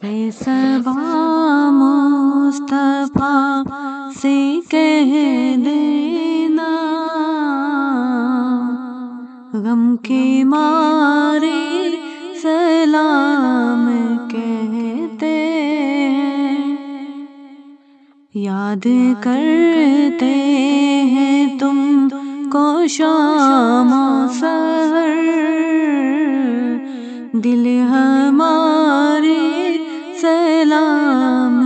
सबा मुस्तफा से कह देना, गम के मारे सलाम कहते हैं। याद करते हैं तुमको शाम सहर, दिल हमारे सलाम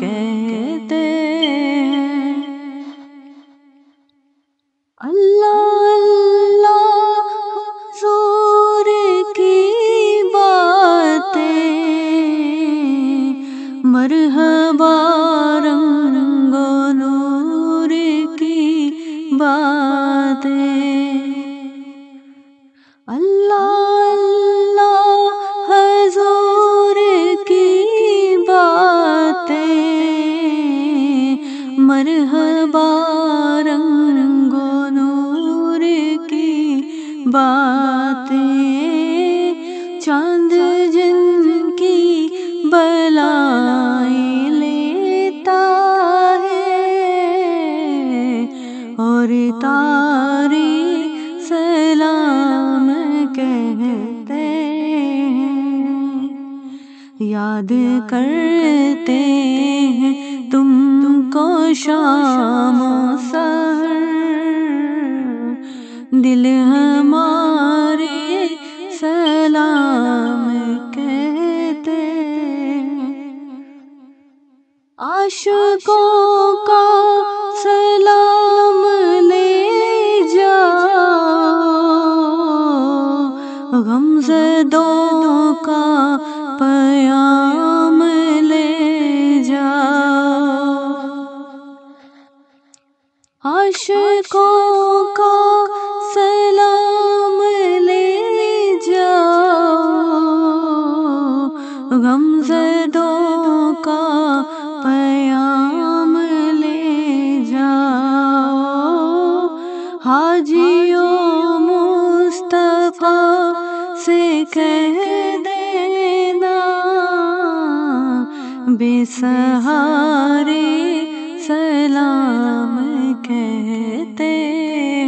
कहते हैं। अल्लाह अल्लाह हुजूर की बातें, मरहबा रंगो नूर की बातें। अल्लाह अल्लाह हुजूर की बातें, मरहबा रंगो नूर की बातें। चांद जिनकी बलाएं लेता है, और तारे सलाम कहते हैं। याद करते हैं तुमको शाम सहर, दिल हमारे सलाम कहते हैं। आशिकों का सलाम ले जाओ, गमज़दों का पयाम ले जाओ। आशिकों का सलाम ले जाओ, गमज़दों का पयाम ले जाओ। हाजियों मुस्तफा से कह देना, बेसहारे सलाम कहते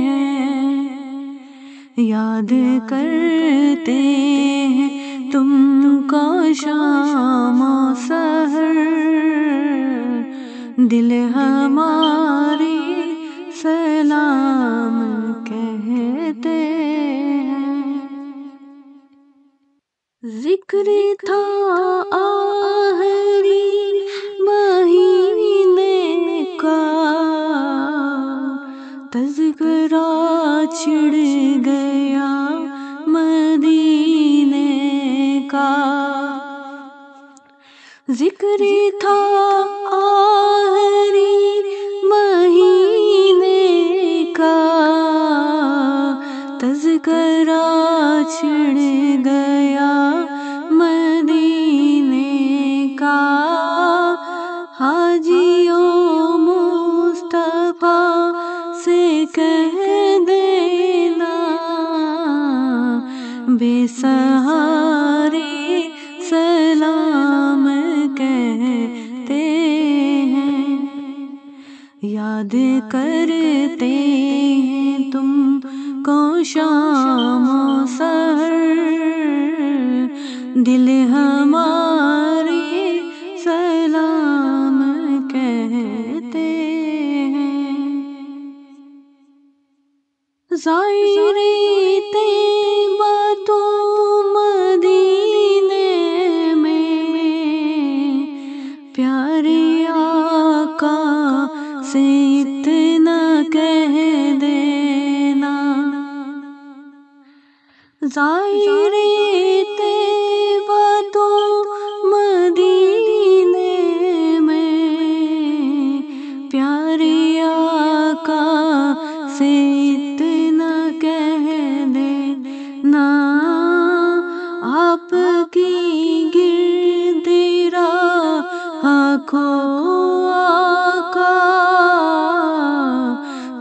हैं। याद करते हैं तुमको शाम सहर, दिल हमारे सलाम कहते हैं। जिक्र था आखिरी महीने का, तज़किरा छिड़ गया मदीने का। जिक्र था आखिरी महीने का, तज़किरा छिड़ गया मदीने का। हाजियों मुस्तफा से कह देना, बेसहारे सलाम कहते हैं। याद करते हैं तुमको शाम सहर, दिल हमारे सलाम कहते हैं। ज़ाहिरे तैयबा तो मदीने में, प्यारे आका से इतना कह देना। ज़ाहिरे तैयबा तो मदीने में, प्यारे आका से इतना कह देना। आपकी गिर्द राह को आका,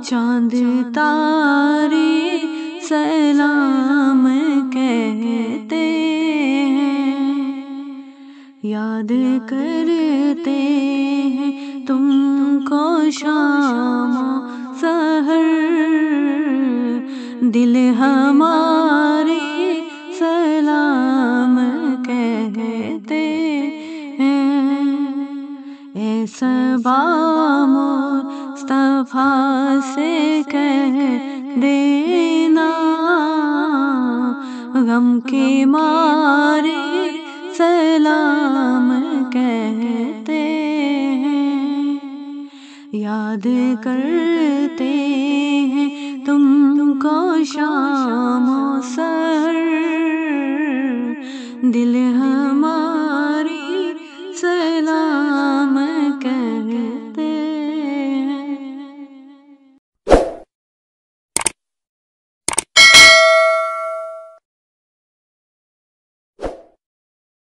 चांद तारे सलाम कह याद करते हैं तुमको शाम सहर, दिल हमारे सलाम कहते हैं। ए सबा मुस्तफा से कह देना, गम के मारे सलाम कहते हैं। याद करते हैं तुमको शाम सहर, दिल